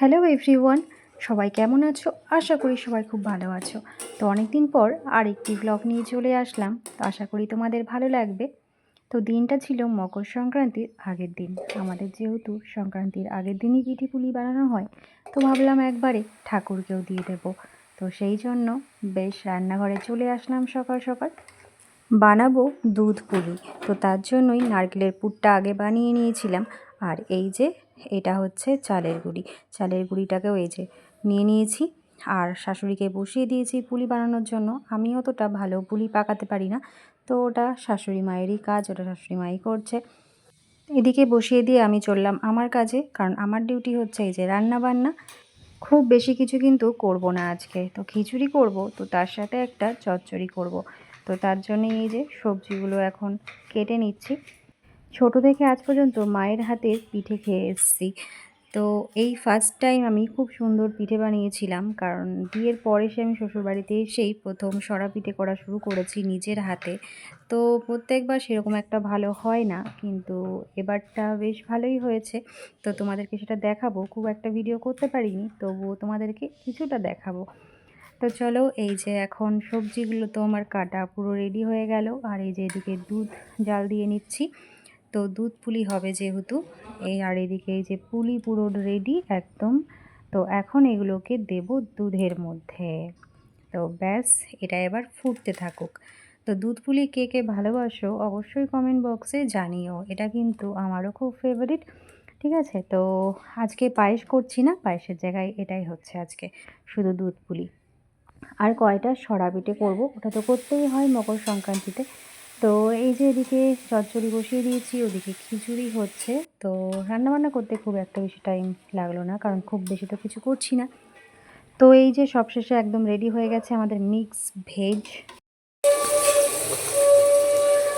Hello everyone, সবাই কেমন আছো? আশা করি সবাই খুব ভালো আছো। তো অনেক দিন পর আরেকটি ব্লগ নিয়ে চলে আসলাম। তো আশা করি তোমাদের ভালো লাগবে। তো দিনটা ছিল মকর সংক্রান্তির আগের দিন। আমাদের যেহেতু সংক্রান্তির আগের দিনই পিঠে পুলি বানানো হয়, তো ভাবলাম একবারে ঠাকুরকেও দিয়ে দেবো। তো সেই জন্য বেশ রান্নাঘরে চলে আসলাম সকাল সকাল। বানাবো দুধ পুলি। তো তার জন্যই নারকেলের পুরটা আগে বানিয়ে নিয়েছিলাম। আর এই যে এটা হচ্ছে চালের গুঁড়ি। চালের গুঁড়িটাকেও এই যে নিয়ে নিয়েছি। আর শাশুড়িকে বসিয়ে দিয়েছি পুলি বানানোর জন্য। আমি অতটা ভালো পুলি পাকাতে পারি না, তো ওটা শাশুড়ি মায়েরই কাজ, ওটা শাশুড়ি মাই করছে। এদিকে বসিয়ে দিয়ে আমি চললাম আমার কাজে, কারণ আমার ডিউটি হচ্ছে এই যে রান্না বান্না। খুব বেশি কিছু কিন্তু করব না আজকে। তো খিচুড়ি করব, তো তার সাথে একটা চচ্চড়ি করব। তো তার জন্য এই যে সবজিগুলো এখন কেটে নিচ্ছি। ছোট থেকে আজ পর্যন্ত মায়ের হাতের পিঠে খেয়ে এসেছি। তো এই ফার্স্ট টাইম আমি খুব সুন্দর পিঠে বানিয়েছিলাম, কারণ বিয়ের পরে আমি শ্বশুরবাড়িতে এসেই প্রথম সরা পিঠে করা শুরু করেছি নিজের হাতে। তো প্রত্যেকবার সেরকম একটা ভালো হয় না, কিন্তু এবারটা বেশ ভালোই হয়েছে। তো তোমাদেরকে সেটা দেখাবো। খুব একটা ভিডিও করতে পারিনি, তবুও তোমাদেরকে কিছুটা দেখাবো। তো চলো, এই যে এখন সবজিগুলো তো আমার কাটা পুরো রেডি হয়ে গেল। আর এই যে এদিকে দুধ জাল দিয়ে নিচ্ছি। তো দুধ পুলি হবে যেহেতু, আর এদিকে এই যে পুলি পুরো রেডি একদম। তো এখন এগুলোকে দেব দুধের মধ্যে। তো ব্যাস, এটা এবার ফুটতে থাকুক। তো দুধ পুলি কে কে ভালোবাসো অবশ্যই কমেন্ট বক্সে জানিও। এটা কিন্তু আমারও খুব ফেভারিট। ঠিক আছে, তো আজকে পায়েস করছি না, পায়েসের জায়গায় এটাই হচ্ছে আজকে, শুধু দুধ পুলি। আর কয়টা সরা পিঠে করবো, ওটা তো করতেই হয় মকর সংক্রান্তিতে। তো এই যে এদিকে চচ্চড়ি বসিয়ে দিয়েছি, ওদিকে খিচুড়ি হচ্ছে। তো রান্নাবান্না করতে খুব একটা বেশি টাইম লাগলো না, কারণ খুব বেশি তো কিছু করছি না। তো এই যে সবশেষে একদম রেডি হয়ে গেছে আমাদের মিক্স ভেজ।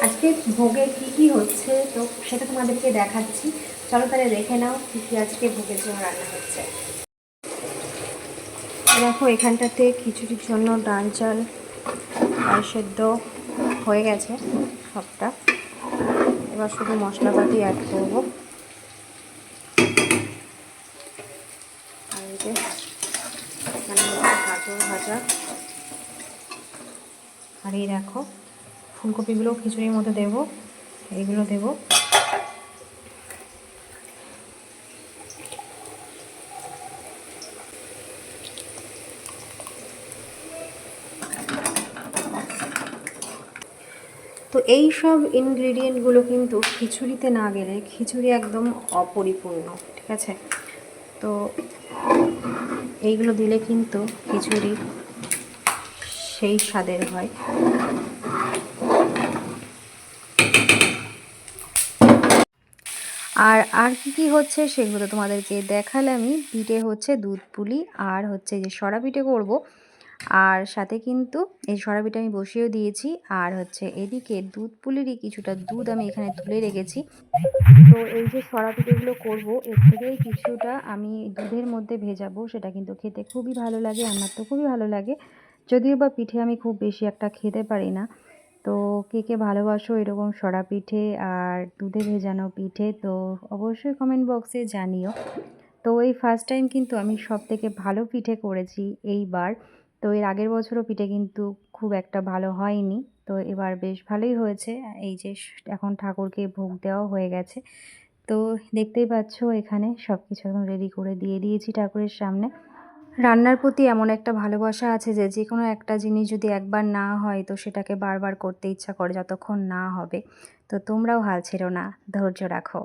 আজকে ভোগে কী কী হচ্ছে তো সেটা তোমাদেরকে দেখাচ্ছি। চলো তাহলে দেখে নাও কী কী আজকে ভোগের জন্য রান্না হচ্ছে। দেখো, এখানটাতে খিচুড়ির জন্য ডাল চাল আর সেদ্ধ হয়ে গেছে সবটা। এবার শুধু মশলাপাতি অ্যাড করবো। আর এই যে এখানে গাজর ভাজা। আর এই দেখো ফুলকপিগুলো খিচুড়ির মধ্যে দেবো, এইগুলো দেবো। তো এই সব ইনগ্রিডিয়েন্টগুলো কিন্তু খিচুড়িতে না গেলে খিচুড়ি একদম অপরিপূর্ণ। ঠিক আছে, তো এইগুলো দিলে কিন্তু খিচুড়ি সেই স্বাদের হয়। আর আর কি হচ্ছে সেগুলো তোমাদেরকে দেখালামই। পিঠে হচ্ছে দুধ পুলি, আর হচ্ছে যে সরা পিঠে করব। আর সাথে কিন্তু এই সরা পিঠে আমি বসিয়েও দিয়েছি। আর হচ্ছে এদিকে দুধ পুলিরই কিছুটা দুধ আমি এখানে তুলে রেখেছি। তো এই যে সরা পিঠেগুলো করবো, এর থেকেই কিছুটা আমি দুধের মধ্যে ভেজাবো। সেটা কিন্তু খেতে খুবই ভালো লাগে, আমার তো খুবই ভালো লাগে। যদিও বা পিঠে আমি খুব বেশি একটা খেতে পারি না। তো কে কে ভালোবাসো এরকম সরা পিঠে আর দুধে ভেজানো পিঠে, তো অবশ্যই কমেন্ট বক্সে জানিও। তো এই ফার্স্ট টাইম কিন্তু আমি সব থেকে ভালো পিঠে করেছি এইবার। তো এর আগের বছরও পিঠে কিন্তু খুব একটা ভালো হয়নি, তো এবার বেশ ভালোই হয়েছে। এই যে এখন ঠাকুরকে ভোগ দেওয়া হয়ে গেছে। তো দেখতেই পাচ্ছ এখানে সব কিছু এখন রেডি করে দিয়ে দিয়েছি ঠাকুরের সামনে। রান্নার প্রতি এমন একটা ভালোবাসা আছে যে যে কোনো একটা জিনিস যদি একবার না হয় তো সেটাকে বারবার করতে ইচ্ছা করে যতক্ষণ না হবে। তো তোমরাও হাল ছেড়ো না, ধৈর্য রাখো।